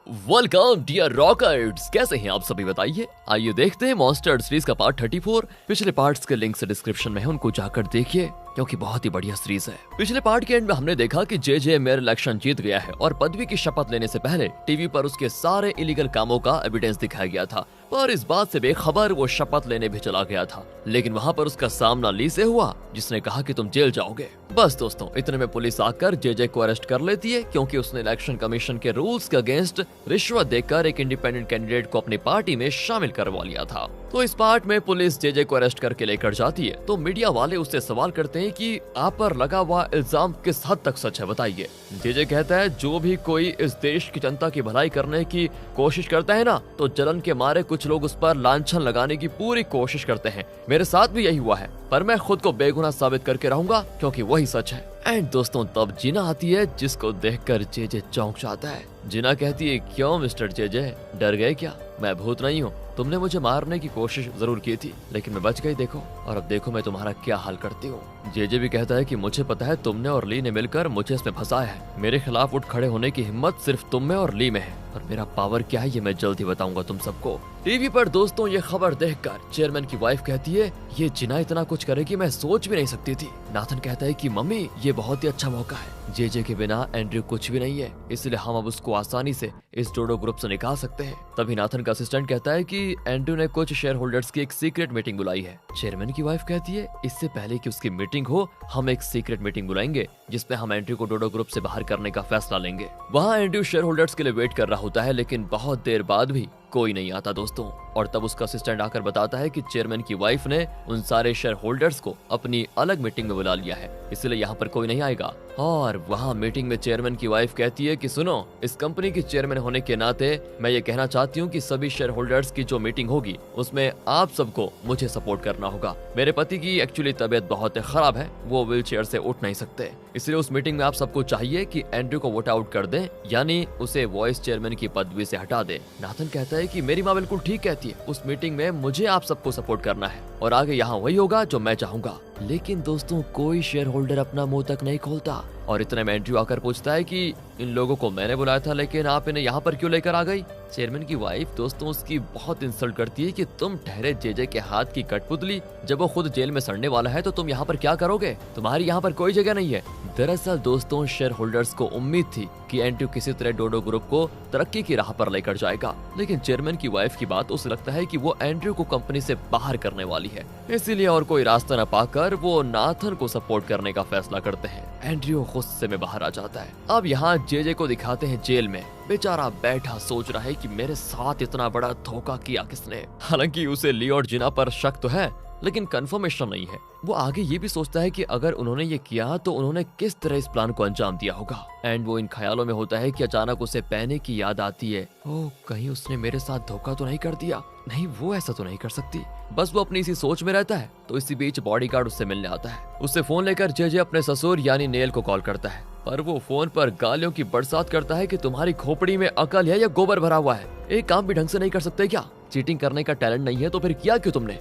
Welcome dear rockers, कैसे हैं आप सभी बताइए। आइए देखते हैं मॉन्स्टर सीरीज का पार्ट 34। पिछले पार्ट्स के लिंक्स डिस्क्रिप्शन में है, उनको जाकर देखिए क्योंकि बहुत ही बढ़िया सीरीज है। पिछले पार्ट के एंड में हमने देखा कि जे मेयर इलेक्शन जीत गया है और पदवी की शपथ लेने से पहले टीवी पर उसके सारे इलीगल कामों का एविडेंस दिखाया गया था, पर इस बात से बेखबर वो शपथ लेने भी चला गया था। लेकिन वहाँ पर उसका सामना ली से हुआ, जिसने कहा कि तुम जेल जाओगे। बस दोस्तों, इतने में पुलिस आकर जे को अरेस्ट कर लेती है क्योंकि उसने इलेक्शन कमीशन के रूल्स के अगेंस्ट रिश्वत देकर एक इंडिपेंडेंट कैंडिडेट को अपनी पार्टी में शामिल करवा लिया था। तो इस पार्ट में पुलिस जे को अरेस्ट करके लेकर जाती है तो मीडिया वाले उससे सवाल करते हैं कि आप पर लगा हुआ इल्जाम किस हद तक सच है, बताइए। जे कहता है जो भी कोई इस देश की जनता की भलाई करने की कोशिश करता है ना, तो जलन के मारे कुछ लोग उस पर लांछन लगाने की पूरी कोशिश करते हैं। मेरे साथ भी यही हुआ है, पर मैं खुद को बेगुनाह साबित करके रहूंगा क्योंकि वही सच है। एंड दोस्तों, तब जीना आती है जिसको देखकर जे चौंक जाता है। जीना कहती है, क्यों मिस्टर जे, डर गए क्या? मैं भूत नहीं हूँ। तुमने मुझे मारने की कोशिश जरूर की थी, लेकिन मैं बच गई, देखो। और अब देखो मैं तुम्हारा क्या हाल करती हूँ। जे भी कहता है कि मुझे पता है तुमने और ली ने मिलकर मुझे इसमें फंसाया है। मेरे खिलाफ उठ खड़े होने की हिम्मत सिर्फ तुम में और ली में है, और मेरा पावर क्या है ये मैं जल्द ही बताऊंगा तुम सबको। टीवी पर दोस्तों ये खबर देखकर चेयरमैन की वाइफ कहती है, ये जिना इतना कुछ करेगी मैं सोच भी नहीं सकती थी। नाथन कहता है कि मम्मी ये बहुत ही अच्छा मौका है, जे के बिना एंड्रयू कुछ भी नहीं है, इसलिए हम अब उसको आसानी से इस डोडो ग्रुप से निकाल सकते हैं। तभी नाथन का असिस्टेंट कहता है कि एंड्रयू ने कुछ शेयर होल्डर्स की एक सीक्रेट मीटिंग बुलाई है। चेयरमैन की वाइफ कहती है, इससे पहले कि उसकी मीटिंग हो हम एक सीक्रेट मीटिंग बुलाएंगे जिसमें हम एंड्रयू को डोडो ग्रुप से बाहर करने का फैसला लेंगे। वहाँ एंड्रयू शेयर होल्डर्स के लिए वेट कर रहा होता है, लेकिन बहुत देर बाद भी कोई नहीं आता दोस्तों। और तब उसका असिस्टेंट आकर बताता है कि चेयरमैन की वाइफ ने उन सारे शेयर होल्डर्स को अपनी अलग मीटिंग में बुला लिया है, इसलिए यहाँ पर कोई नहीं आएगा। और वहाँ मीटिंग में चेयरमैन की वाइफ कहती है कि सुनो, इस कंपनी की चेयरमैन होने के नाते मैं ये कहना चाहती हूँ कि सभी शेयर होल्डर्स की जो मीटिंग होगी उसमें आप सबको मुझे सपोर्ट करना होगा। मेरे पति की एक्चुअली तबीयत बहुत खराब है, वो व्हील चेयर से उठ नहीं सकते, इसलिए उस मीटिंग में आप सबको चाहिए कि एंड्रयू को वोट आउट कर दें, यानी उसे वाइस चेयरमैन की पदवी से हटा दे। नाथन कहता है कि मेरी माँ बिल्कुल ठीक कहती है, उस मीटिंग में मुझे आप सबको सपोर्ट करना है और आगे यहाँ वही होगा जो मैं चाहूंगा। लेकिन दोस्तों, कोई शेयर होल्डर अपना मुंह तक नहीं खोलता और इतने में एंड्रयू आकर पूछता है कि इन लोगों को मैंने बुलाया था, लेकिन आप इन्हें यहाँ पर क्यों लेकर आ गई? चेयरमैन की वाइफ दोस्तों उसकी बहुत इंसल्ट करती है कि तुम ठहरे जे के हाथ की कठपुतली, जब वो खुद जेल में सड़ने वाला है तो तुम यहाँ पर क्या करोगे? तुम्हारी यहाँ पर कोई जगह नहीं है। दरअसल दोस्तों, शेयर होल्डर्स को उम्मीद थी कि एंड्रयू किसी तरह डोडो ग्रुप को तरक्की की राह पर लेकर जाएगा, लेकिन चेयरमैन की वाइफ की बात उसे लगता है कि वो एंड्रयू को कंपनी से बाहर करने वाली है, इसीलिए और कोई रास्ता न पाकर वो नाथन को सपोर्ट करने का फैसला करते हैं। एंड्रयू गुस्से में बाहर आ जाता है। अब यहाँ जे को दिखाते हैं जेल में, बेचारा बैठा सोच रहा है कि मेरे साथ इतना बड़ा धोखा किया किसने। हालांकि उसे ली और जिना पर शक तो है, लेकिन कंफर्मेशन नहीं है। वो आगे ये भी सोचता है कि अगर उन्होंने ये किया तो उन्होंने किस तरह इस प्लान को अंजाम दिया होगा। एंड वो इन ख्यालों में होता है कि अचानक उसे पहने की याद आती है, ओह कहीं उसने मेरे साथ धोखा तो नहीं कर दिया? नहीं, वो ऐसा तो नहीं कर सकती। बस वो अपनी इसी सोच में रहता है। तो इसी बीच बॉडीगार्ड उससे मिलने आता है। उससे फोन लेकर जे अपने ससुर यानी नेल को कॉल करता है, पर वो फोन पर गालियों की बरसात करता है कि तुम्हारी खोपड़ी में अकल है या गोबर भरा हुआ है? एक काम भी ढंग से नहीं कर सकते क्या? चीटिंग करने का टैलेंट नहीं है तो फिर किया क्यों तुमने?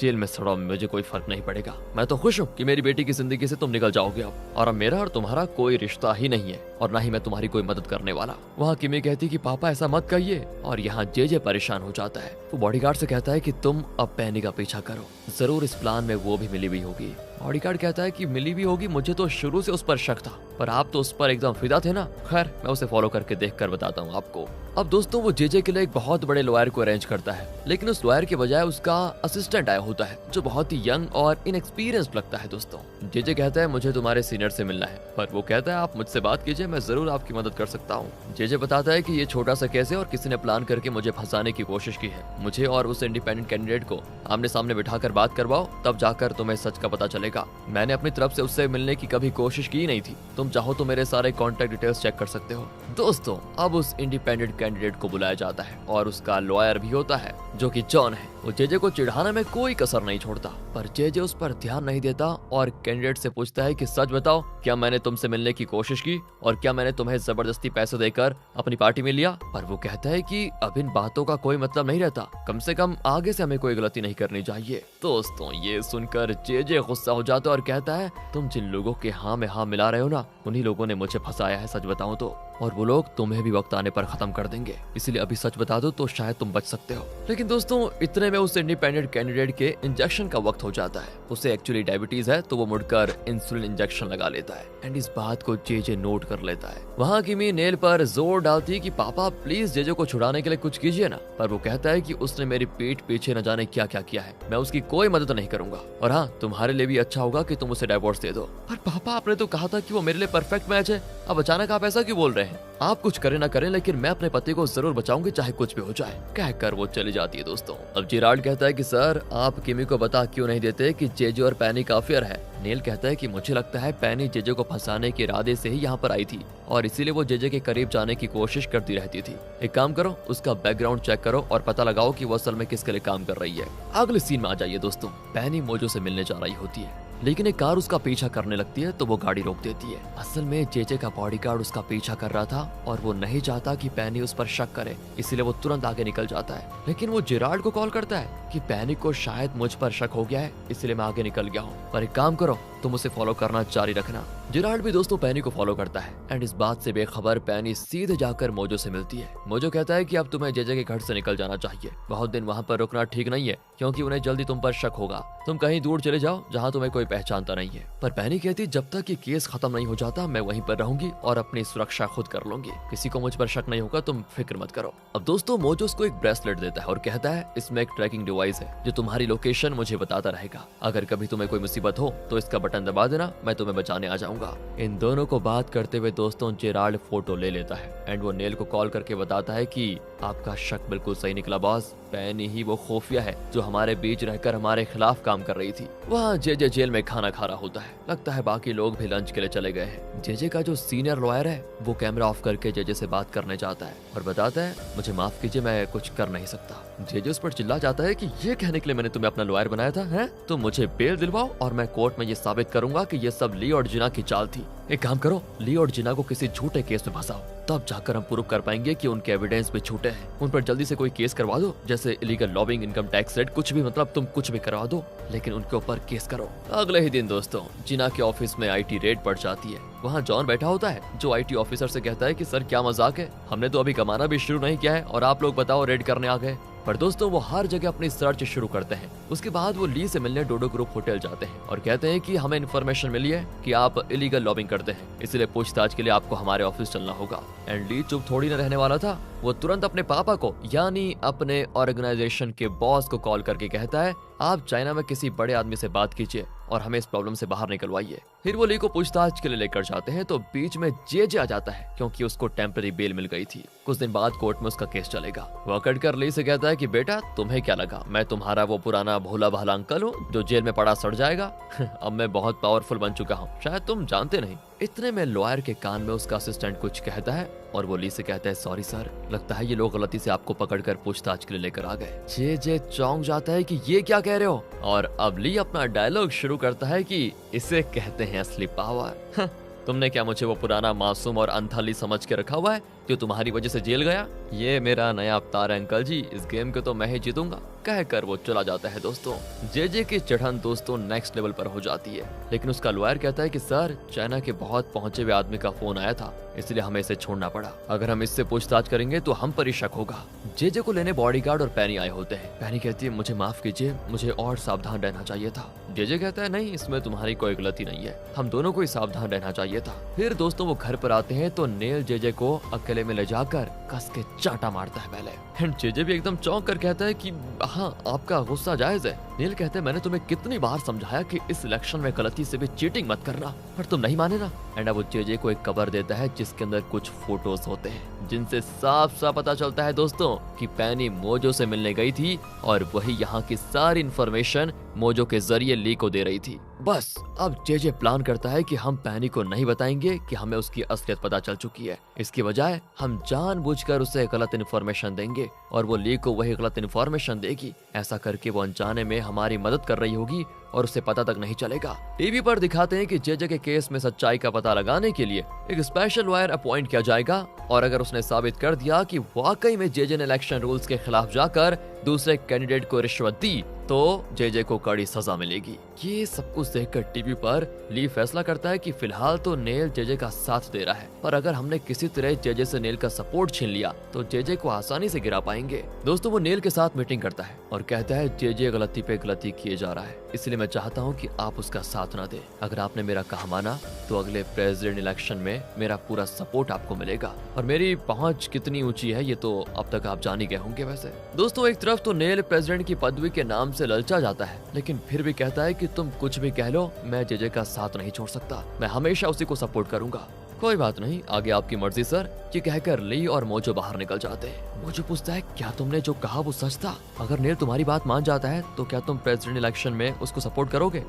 जेल में सड़ो, मुझे कोई फर्क नहीं पड़ेगा। मैं तो खुश हूँ कि मेरी बेटी की जिंदगी से तुम निकल जाओगे अब, और अब मेरा और तुम्हारा कोई रिश्ता ही नहीं है और ना ही मैं तुम्हारी कोई मदद करने वाला। वहाँ किमी कहती कि पापा ऐसा मत कहिए, और यहाँ जे परेशान हो जाता है। वो बॉडीगार्ड से कहता है कि तुम अब पैनी का पीछा करो, जरूर इस प्लान में वो भी मिली हुई होगी। बॉडीगार्ड कहता है कि मिली भी होगी, मुझे तो शुरू से उस पर शक था, पर आप तो उस पर एकदम फिदा थे ना। खैर, मैं उसे फॉलो करके देख कर बताता हूँ आपको। अब दोस्तों, वो जे के लिए एक बहुत बड़े लॉयर को अरेंज करता है, लेकिन उस लॉयर के बजाय उसका असिस्टेंट आया होता है जो बहुत ही यंग और इनएक्सपीरियंस्ड लगता है। दोस्तों, जे कहता है मुझे तुम्हारे सीनियर से मिलना है, पर वो कहता है आप मुझसे बात कीजिए, मैं जरूर आपकी मदद कर सकता हूँ। जे बताता है कि ये छोटा सा केस है और किसी ने प्लान करके मुझे फंसाने की कोशिश की है। मुझे और उस इंडिपेंडेंट कैंडिडेट को आमने सामने बिठाकर बात करवाओ, तब जाकर तुम्हें सच का पता चलेगा। मैंने अपनी तरफ से उससे मिलने की कभी कोशिश की नहीं थी। तुम चाहो तो मेरे सारे कॉन्टेक्ट डिटेल्स चेक कर सकते हो। दोस्तों, अब उस इंडिपेंडेंट कैंडिडेट को बुलाया जाता है और उसका लॉयर भी होता है जो कि जॉन है। वो जे को चिढ़ाने में कोई कसर नहीं छोड़ता, पर जे उस पर ध्यान नहीं देता और कैंडिडेट से पूछता है कि सच बताओ, क्या मैंने तुमसे मिलने की कोशिश की और क्या मैंने तुम्हें जबरदस्ती पैसे देकर अपनी पार्टी में लिया? पर वो कहता है कि अब इन बातों का कोई मतलब नहीं रहता, कम से कम आगे से हमें कोई गलती नहीं करनी चाहिए। दोस्तों, ये सुनकर जे गुस्सा हो जाता है और कहता है तुम जिन लोगों के हाँ में हाँ मिला रहे हो ना, उन्हीं लोगों ने मुझे फंसाया है, सच बताऊं तो। और वो लोग तुम्हें भी वक्त आने पर खत्म कर देंगे, इसलिए अभी सच बता दो तो शायद तुम बच सकते हो। लेकिन दोस्तों इतने में उस इंडिपेंडेंट कैंडिडेट के इंजेक्शन का वक्त हो जाता है। उसे एक्चुअली डायबिटीज है तो वो मुड़कर इंसुलिन इंजेक्शन लगा लेता है एंड इस बात को जेजे नोट कर लेता है। वहाँ किमी नेल पर जोर डालती कि पापा प्लीज जेजे को छुड़ाने के लिए कुछ कीजिए ना, पर वो कहता है कि उसने मेरी पीठ पीछे न जाने क्या क्या किया है, मैं उसकी कोई मदद नहीं करूंगा, और हाँ तुम्हारे लिए भी अच्छा होगा कि तुम उसे डाइवोर्स दे दो। पर पापा आपने तो कहा था कि वो मेरे लिए परफेक्ट मैच है, अब अचानक आप ऐसा क्यों बोल रहे हैं? आप कुछ करें ना करें लेकिन मैं अपने पति को जरूर बचाऊंगी चाहे कुछ भी हो जाए, कहकर वो चली जाती है। दोस्तों अब जिराल्ड कहता है कि सर आप किमी को बता क्यों नहीं देते कि जेजे और पैनी का अफेयर है। नेल कहता है कि मुझे लगता है पैनी जेजे को फंसाने के इरादे से ही यहाँ पर आई थी और इसीलिए वो जेजे के करीब जाने की कोशिश करती रहती थी। एक काम करो, उसका बैकग्राउंड चेक करो और पता लगाओ कि वो असल में किसके लिए काम कर रही है। अगले सीन में आ जाइए दोस्तों। पैनी मोजो से मिलने जा रही होती है लेकिन एक कार उसका पीछा करने लगती है तो वो गाड़ी रोक देती है। असल में जेजे का बॉडीगार्ड उसका पीछा कर रहा था और वो नहीं चाहता कि पैनी उस पर शक करे, इसीलिए वो तुरंत आगे निकल जाता है। लेकिन वो जिराल्ड को कॉल करता है कि पैनी को शायद मुझ पर शक हो गया है इसलिए मैं आगे निकल गया हूँ, पर एक काम करो तुम उसे फॉलो करना जारी रखना। जिराल्ड भी दोस्तों पैनी को फॉलो करता है एंड इस बात से बेखबर पैनी सीधे जाकर मोजो से मिलती है। मोजो कहता है कि अब तुम्हें जेजे के घर से निकल जाना चाहिए, बहुत दिन वहाँ पर रुकना ठीक नहीं है क्योंकि उन्हें जल्दी तुम पर शक होगा, तुम कहीं दूर चले जाओ जहाँ तुम्हें कोई पहचानता नहीं है। पर पैनी कहती जब तक ये केस खत्म नहीं हो जाता मैं वहीं पर रहूंगी और अपनी सुरक्षा खुद कर लूंगी, किसी को मुझ पर शक नहीं होगा, तुम फिक्र मत करो। अब दोस्तों मोजो उसको एक ब्रेसलेट देता है और कहता है इसमें एक ट्रैकिंग डिवाइस है जो तुम्हारी लोकेशन मुझे बताता रहेगा, अगर कभी तुम्हें कोई मुसीबत हो तो इसका बटन दबा देना, मैं तुम्हें बचाने आ जाऊंगा। इन दोनों को बात करते हुए दोस्तों जिराल्ड फोटो ले लेता है एंड वो नेल को कॉल करके बताता है कि आपका शक बिल्कुल सही निकला बॉस, पैनी ही वो खुफिया है जो हमारे बीच रहकर हमारे खिलाफ काम कर रही थी। वहाँ जेजे जेल में खाना खा रहा होता है, लगता है बाकी लोग भी लंच के लिए चले गए हैं। जेजे का जो सीनियर लॉयर है वो कैमरा ऑफ करके जेजे से बात करने जाता है और बताता है मुझे माफ कीजिए मैं कुछ कर नहीं सकता। जेजे उस पर चिल्ला जाता है कि ये कहने के लिए मैंने तुम्हें अपना लॉयर बनाया था, हैं? तुम मुझे बेल दिलवाओ और मैं कोर्ट में ये साबित करूंगा कि ये सब ली और जिना की चाल थी। एक काम करो, ली और जिना को किसी झूठे केस में फंसाओ, तब जाकर हम प्रूव कर पाएंगे कि उनके एविडेंस भी झूठे हैं। उन पर जल्दी से कोई केस करवा दो, जैसे illegal lobbying, income tax rate, कुछ भी, मतलब तुम कुछ भी करवा दो लेकिन उनके ऊपर केस करो। अगले ही दिन दोस्तों जिना के ऑफिस में आईटी रेड पड़ जाती है। वहाँ जॉन बैठा होता है जो आईटी ऑफिसर से कहता है कि सर क्या मजाक है, हमने तो अभी कमाना भी शुरू नहीं किया है और आप लोग बताओ रेड करने आ गए। पर दोस्तों वो हर जगह अपनी सर्च शुरू करते हैं। उसके बाद वो ली से मिलने डोडो ग्रुप होटल जाते हैं और कहते हैं कि हमें इन्फॉर्मेशन मिली है कि आप इलीगल लॉबिंग करते हैं, इसलिए पूछताछ के लिए आपको हमारे ऑफिस चलना होगा। एंड ली चुप थोड़ी न रहने वाला था, वो तुरंत अपने पापा को यानी अपने ऑर्गेनाइजेशन के बॉस को कॉल करके कहता है आप चाइना में किसी बड़े आदमी से बात कीजिए और हमें इस प्रॉब्लम से बाहर निकलवाइए। फिर वो ली को पूछताछ के लिए लेकर जाते हैं तो बीच में जेजे आ जाता है क्योंकि उसको टेम्पररी बेल मिल गई थी। कुछ दिन बाद कोर्ट में उसका केस चलेगा। वो अकड़ कर ली से कहता है कि बेटा तुम्हें क्या लगा मैं तुम्हारा वो पुराना भोला भाला अंकल हूँ जो जेल में पड़ा सड़ जाएगा? अब मैं बहुत पावरफुल बन चुका हूँ, शायद तुम जानते नहीं। इतने में लॉयर के कान में उसका असिस्टेंट कुछ कहता है और वो ली से कहता है सॉरी सर, लगता है ये लोग गलती से आपको पकड़कर पूछताछ के लिए लेकर आ गए। जेजे चौंक जाता है कि ये क्या कह रहे हो और अब ली अपना डायलॉग शुरू करता है कि इसे कहते हैं असली पावर। तुमने क्या मुझे वो पुराना मासूम और अंधा ली समझ के रखा हुआ है जो तुम्हारी वजह से जेल गया? ये मेरा नया अवतार है अंकल जी, इस गेम के तो मैं ही जीतूंगा, कहकर वो चला जाता है। दोस्तों जेजे की चढ़न दोस्तों नेक्स्ट लेवल पर हो जाती है, लेकिन उसका लॉयर कहता है कि सर चाइना के बहुत पहुंचे हुए आदमी का फोन आया था इसलिए हमें इसे छोड़ना पड़ा, अगर हम इससे पूछताछ करेंगे तो हम पर ही शक होगा। जेजे को लेने बॉडीगार्ड और पैनी आए होते हैं। पैनी कहती है मुझे माफ कीजिए, मुझे और सावधान रहना चाहिए था। जेजे कहता है नहीं इसमें तुम्हारी कोई गलती नहीं है, हम दोनों को ही सावधान रहना चाहिए था। फिर दोस्तों वो घर पर आते हैं तो नेल जेजे को अकेले में ले जाकर कस के चाटा मारता है पहले। एंड जेजे भी एकदम चौंक कर कहता है कि हाँ आपका गुस्सा जायज है। नेल कहते हैं मैंने तुम्हें कितनी बार समझाया कि इस इलेक्शन में गलती से भी चीटिंग मत करना, पर तुम नहीं माने ना। एंड अब वो जेजे को एक कवर देता है जिसके अंदर कुछ फोटोज होते हैं जिनसे साफ साफ पता चलता है दोस्तों कि पैनी मोजो से मिलने गई थी और वही यहाँ की सारी इन्फॉर्मेशन मोजो के जरिए ली को दे रही थी। बस अब जेजे प्लान करता है कि हम पैनी को नहीं बताएंगे कि हमें उसकी असलियत पता चल चुकी है, इसकी बजाय हम जानबूझकर उसे गलत इन्फॉर्मेशन देंगे और वो ली को वही गलत इन्फॉर्मेशन देगी। ऐसा करके वो अनजाने में हमारी मदद कर रही होगी और उसे पता तक नहीं चलेगा। टीवी पर दिखाते हैं कि जेजे के केस में सच्चाई का पता लगाने के लिए एक स्पेशल लॉयर अपॉइंट किया जाएगा और अगर उसने साबित कर दिया कि वाकई में जेजे ने इलेक्शन रूल्स के खिलाफ जाकर दूसरे कैंडिडेट को रिश्वत दी तो जेजे को कड़ी सजा मिलेगी। ये सब कुछ देखकर टीवी पर ली फैसला करता है कि फिलहाल तो नेल जेजे का साथ दे रहा है, पर अगर हमने किसी तरह जेजे से नेल का सपोर्ट छीन लिया तो जेजे को आसानी से गिरा पाएंगे। दोस्तों वो नेल के साथ मीटिंग करता है और कहता है जेजे गलती पे गलती किए जा रहा है, इसलिए मैं चाहता हूँ कि आप उसका साथ ना दें। अगर आपने मेरा कहा माना तो अगले प्रेसिडेंट इलेक्शन में मेरा पूरा सपोर्ट आपको मिलेगा और मेरी पहुंच कितनी ऊंची है ये तो अब तक आप जान ही गए होंगे। वैसे दोस्तों एक तरफ तो नेल प्रेसिडेंट की पदवी के नाम से ललचा जाता है, लेकिन फिर भी कहता है कि तुम कुछ भी कह लो, मैं जेजे का साथ नहीं छोड़ सकता, मैं हमेशा उसी को सपोर्ट करूंगा। कोई बात नहीं, आगे आपकी मर्जी सर, ये कहकर ली और मोजो बाहर निकल जाते हैं। मोजो पूछता है क्या तुमने जो कहा वो सच था? अगर नेल तुम्हारी बात मान जाता है तो क्या तुम प्रेसिडेंट इलेक्शन में उसको सपोर्ट करोगे?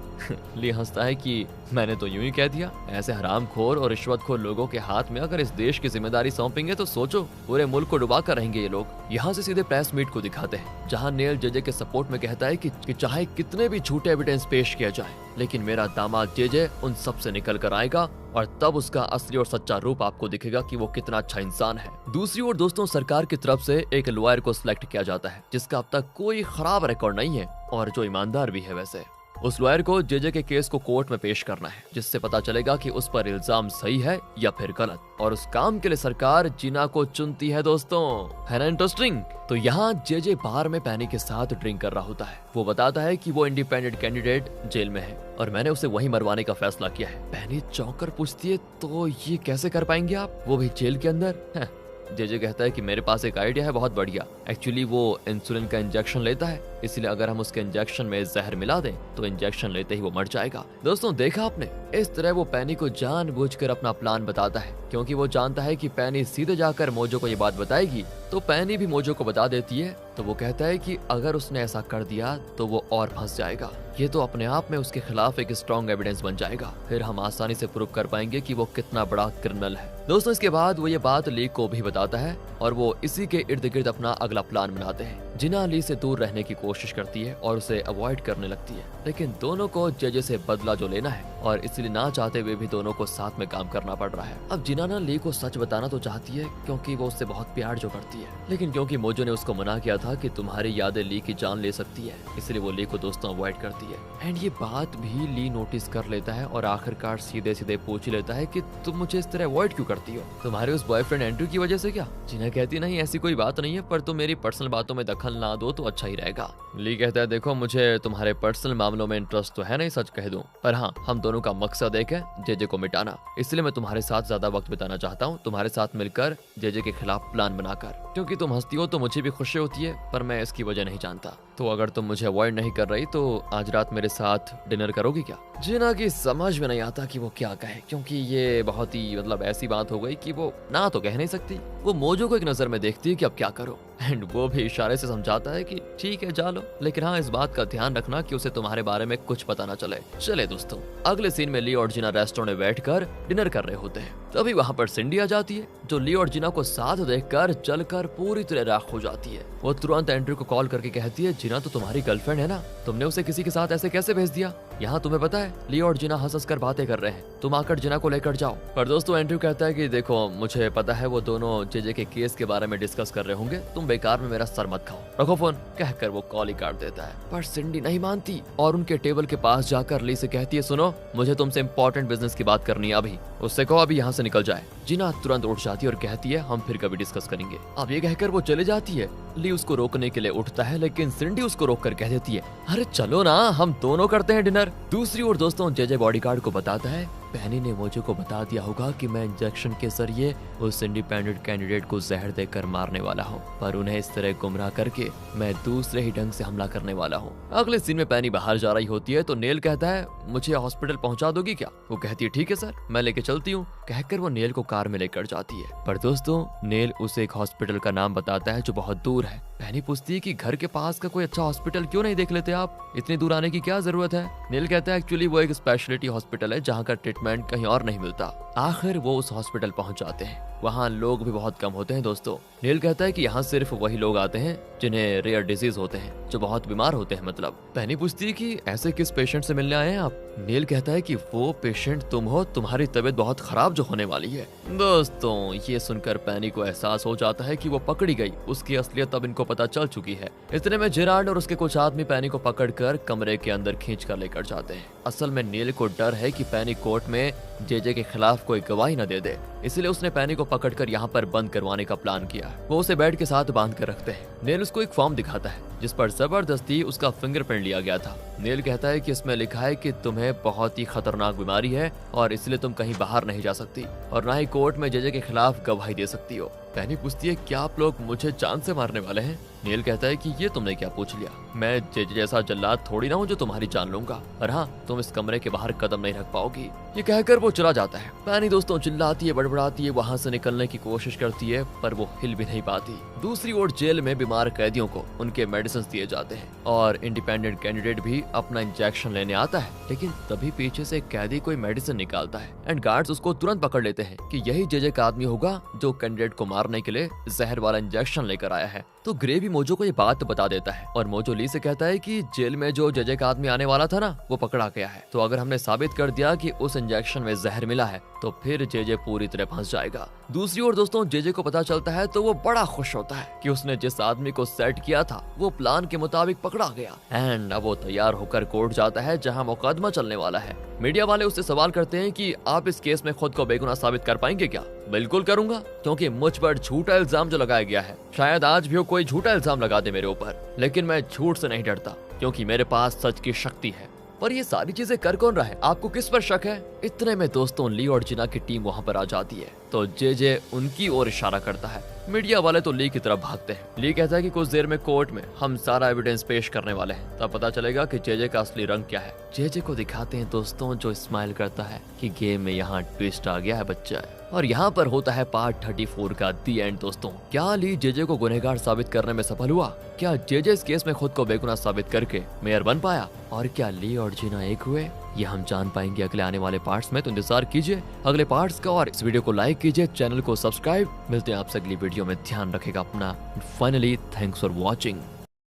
ली हंसता है कि मैंने तो यूं ही कह दिया। ऐसे हरामखोर और रिश्वतखोर लोगों के हाथ में अगर इस देश की जिम्मेदारी सौंपेंगे तो सोचो पूरे मुल्क को डुबा कर रहेंगे ये लोग। यहाँ से सीधे प्रेस मीट को दिखाते हैं जहाँ नेल जेजे के सपोर्ट में कहता है कि चाहे कितने भी झूठे एविडेंस पेश किया जाए लेकिन मेरा दामाद जेजे उन सब से निकल कर आएगा और तब उसका असली और सच्चा रूप आपको दिखेगा कि वो कितना अच्छा इंसान है। दूसरी ओर दोस्तों सरकार की तरफ से एक लॉयर को सिलेक्ट किया जाता है जिसका अब तक कोई खराब रिकॉर्ड नहीं है और जो ईमानदार भी है। वैसे उस लॉयर को जेजे के केस को कोर्ट में पेश करना है जिससे पता चलेगा कि उस पर इल्जाम सही है या फिर गलत, और उस काम के लिए सरकार जिना को चुनती है। दोस्तों है ना इंटरेस्टिंग? तो यहाँ जेजे बार में पैनी के साथ ड्रिंक कर रहा होता है। वो बताता है कि वो इंडिपेंडेंट कैंडिडेट जेल में है और मैंने उसे वहीं मरवाने का फैसला किया है। पैनी चौंक कर पूछती है तो ये कैसे कर पाएंगे आप, वो भी जेल के अंदर? जेजे कहता है कि मेरे पास एक आइडिया है बहुत बढ़िया। एक्चुअली वो इंसुलिन का इंजेक्शन लेता है, इसलिए अगर हम उसके इंजेक्शन में जहर मिला दें तो इंजेक्शन लेते ही वो मर जाएगा। दोस्तों देखा आपने, इस तरह वो पैनी को जानबूझकर अपना प्लान बताता है क्योंकि वो जानता है कि पैनी सीधे जाकर मोजो को ये बात बताएगी तो पैनी भी मोजो को बता देती है। तो वो कहता है कि अगर उसने ऐसा कर दिया तो वो और फंस जाएगा, ये तो अपने आप में उसके खिलाफ एक स्ट्रॉन्ग एविडेंस बन जाएगा, फिर हम आसानी से प्रूव कर पाएंगे कि वो कितना बड़ा क्रिमिनल है। दोस्तों इसके बाद वो ये बात ली को भी बताता है और वो इसी के इर्द गिर्द अपना अगला प्लान बनाते हैं। जिना ली से दूर रहने की कोशिश करती है और उसे अवॉइड करने लगती है, लेकिन दोनों को जेजे से बदला जो लेना है और इसलिए ना चाहते हुए भी दोनों को साथ में काम करना पड़ रहा है। अब जिना ना ली को सच बताना तो चाहती है क्योंकि वो उससे बहुत प्यार जो करती है, लेकिन क्योंकि मोजो ने उसको मना किया था कि तुम्हारी यादें ली की जान ले सकती है, इसलिए वो ली को दोस्तों अवॉइड करती है। एंड ये बात भी ली नोटिस कर लेता है और आखिरकार सीधे सीधे पूछ लेता है कि तुम मुझे इस तरह अवॉइड क्यों करती हो, तुम्हारे उस बॉयफ्रेंड एंड्रू की वजह से क्या? जिना कहती नहीं ऐसी कोई बात नहीं है, पर तुम मेरी पर्सनल बातों में दखल ना दो तो अच्छा ही रहेगा। ली कहता है देखो मुझे तुम्हारे पर्सनल मामलों में इंटरेस्ट तो है नहीं, सच कह दूं, पर हाँ हम दोनों का मकसद एक है जेजे को मिटाना, इसलिए मैं तुम्हारे साथ ज्यादा वक्त बिताना चाहता हूँ, तुम्हारे साथ मिलकर जेजे के खिलाफ प्लान बनाकर। क्योंकि तुम हंसती हो तो मुझे भी खुशी होती है, पर मैं इसकी वजह नहीं जानता। तो अगर तुम मुझे अवॉइड नहीं कर रही तो आज रात मेरे साथ डिनर करोगी क्या? जिना की समझ में नहीं आता कि वो क्या कहे, क्योंकि ये बहुत ही ऐसी बात हो गई कि वो ना तो कह नहीं सकती। वो मोजो को एक नजर में देखती है कि अब क्या करो, एंड वो भी इशारे से समझाता है कि ठीक है जा लो, लेकिन हाँ इस बात का ध्यान रखना कि उसे तुम्हारे बारे में कुछ पता ना चले। चले दोस्तों अगले सीन में ली और जिना रेस्टोरेंट में बैठकर डिनर कर रहे होते हैं। तभी वहाँ पर सिंडी आ जाती है जो ली और जिना को साथ देखकर जलकर पूरी तरह राख हो जाती है। वो तुरंत एंड्रू को कॉल करके कहती है जिना तो तुम्हारी गर्लफ्रेंड है ना, तुमने उसे किसी के साथ ऐसे कैसे भेज दिया? यहाँ तुम्हें पता है ली और जिना हंस कर बातें कर रहे हैं, तुम आकर जिना को लेकर जाओ। पर दोस्तों एंड्रू कहता है कि देखो मुझे पता है वो दोनों जेजे के केस के बारे में डिस्कस कर रहे होंगे, तुम बेकार में मेरा सर मत खाओ, रखो फोन, कहकर वो कॉल ही काट देता है। पर सिंडी नहीं मानती और उनके टेबल के पास जाकर ली से कहती है सुनो मुझे तुमसे इम्पोर्टेंट बिजनेस की बात करनी है, अभी उससे कहो अभी यहाँ से निकल जाए। जिना तुरंत उठ जाती है और कहती है हम फिर कभी डिस्कस करेंगे। अब ये कहकर वो चले जाती है। ली उसको रोकने के लिए उठता है लेकिन सिंडी उसको रोक कर कह देती है अरे चलो ना हम दोनों करते हैं डिनर। दूसरी ओर दोस्तों जेजे बॉडीगार्ड को बताता है पैनी ने मोजो को बता दिया होगा कि मैं इंजेक्शन के जरिए उस इंडिपेंडेंट कैंडिडेट को जहर देकर मारने वाला हूँ, पर उन्हें इस तरह गुमराह करके मैं दूसरे ही ढंग से हमला करने वाला हूँ। अगले सीन में पैनी बाहर जा रही होती है तो नेल कहता है मुझे हॉस्पिटल पहुंचा दोगी क्या? वो कहती है ठीक है सर मैं लेके चलती हूँ। कहकर वो नेल को कार में लेकर जाती है। पर दोस्तों नेल उसे एक हॉस्पिटल का नाम बताता है जो बहुत दूर है। पेनी पूछती है कि घर के पास का कोई अच्छा हॉस्पिटल क्यों नहीं देख लेते आप, इतनी दूर आने की क्या जरूरत है। नेल कहता है एक्चुअली वो एक स्पेशलिटी हॉस्पिटल है जहाँ का ट्रीटमेंट कहीं और नहीं मिलता। आखिर वो उस हॉस्पिटल पहुंच जाते हैं। वहाँ लोग भी बहुत कम होते हैं दोस्तों। नेल कहता है कि यहाँ सिर्फ वही लोग आते हैं जिन्हें रेयर डिजीज होते हैं, जो बहुत बीमार होते हैं मतलब। पेनी पूछती है कि ऐसे किस पेशेंट से मिलने आए हैं आप। नेल कहता है कि वो पेशेंट तुम हो, तुम्हारी तबीयत बहुत खराब जो होने वाली है। दोस्तों ये सुनकर पेनी को एहसास हो जाता है कि वो पकड़ी गई, उसकी असलियत अब इनको पता चल चुकी है। इतने में जेराल्ड और उसके कुछ आदमी पेनी को पकड़कर कमरे के अंदर खींच कर लेकर जाते हैं। असल में नेल को डर है कि पेनी कोर्ट में जेजे के खिलाफ कोई गवाही न दे दे, इसलिए उसने पेनी को पकड़कर यहाँ पर बंद करवाने का प्लान किया। वो उसे बेड के साथ बांध कर रखते हैं। नेल उसको एक फॉर्म दिखाता है जिस पर जबरदस्ती उसका फिंगरप्रिंट लिया गया था। नेल कहता है कि इसमें लिखा है कि तुम्हें बहुत ही खतरनाक बीमारी है और इसलिए तुम कहीं बाहर नहीं जा सकती और ना ही कोर्ट में जेजे के खिलाफ गवाही दे सकती हो। पेनी पूछती है क्या आप लोग मुझे जान से मारने वाले हैं। नेल कहता है कि ये तुमने क्या पूछ लिया, मैं जेजे जैसा जल्लाद थोड़ी ना हूँ जो तुम्हारी जान लूंगा, और हाँ तुम इस कमरे के बाहर कदम नहीं रख पाओगी। ये कहकर वो चला जाता है। पेनी दोस्तों चिल्लाती है, बड़बड़ाती है, वहाँ से निकलने की कोशिश करती है पर वो हिल भी नहीं पाती। दूसरी ओर जेल में बीमार कैदियों को उनके मेडिसिन दिए जाते हैं और इंडिपेंडेंट कैंडिडेट भी अपना इंजेक्शन लेने आता है, लेकिन तभी पीछे से कैदी कोई मेडिसिन निकालता है एंड गार्ड्स उसको तुरंत पकड़ लेते हैं कि यही जेजे का आदमी होगा जो कैंडिडेट को मारने के लिए जहर वाला इंजेक्शन लेकर आया है। तो ग्रे भी मोजो को ये बात बता देता है और मोजो ली से कहता है कि जेल में जो जेजे का आदमी आने वाला था ना वो पकड़ा गया है, तो अगर हमने साबित कर दिया कि उस इंजेक्शन में जहर मिला है तो फिर जेजे पूरी तरह फंस जाएगा। दूसरी ओर दोस्तों जेजे को पता चलता है तो वो बड़ा खुश होता है कि उसने जिस आदमी को सेट किया था वो प्लान के मुताबिक पकड़ा गया एंड अब वो तैयार होकर कोर्ट जाता है जहां मुकदमा चलने वाला है। मीडिया वाले उससे सवाल करते हैं कि आप इस केस में खुद को बेगुनाह साबित कर पाएंगे क्या। बिल्कुल करूंगा, क्योंकि मुझ पर झूठा इल्जाम जो लगाया गया है, शायद आज भी कोई झूठा इल्जाम लगा दे मेरे ऊपर, लेकिन मैं झूठ से नहीं डरता क्योंकि मेरे पास सच की शक्ति है। पर ये सारी चीजें कर कौन रहा है, आपको किस पर शक है। इतने में दोस्तों ली और जिना की टीम वहां पर आ जाती है तो जेजे उनकी ओर इशारा करता है। मीडिया वाले तो ली की तरफ भागते हैं। ली कहता है कि कुछ देर में कोर्ट में हम सारा एविडेंस पेश करने वाले हैं, तब पता चलेगा कि जेजे का असली रंग क्या है। जेजे को दिखाते हैं दोस्तों जो स्माइल करता है कि गेम में यहाँ ट्विस्ट आ गया है बच्चा है। और यहाँ पर होता है पार्ट 34 का दी एंड दोस्तों। क्या ली जेजे को गुनहगार साबित करने में सफल हुआ? क्या जेजे इस केस में खुद को बेगुनाह साबित करके मेयर बन पाया? और क्या ली और जीना एक हुए? ये हम जान पाएंगे अगले आने वाले पार्ट्स में, तो इंतजार कीजिए अगले पार्ट्स का और इस वीडियो को लाइक कीजिए, चैनल को सब्सक्राइब। मिलते हैं आपसे अगली वीडियो में, ध्यान रखेगा अपना। Finally thanks for watching.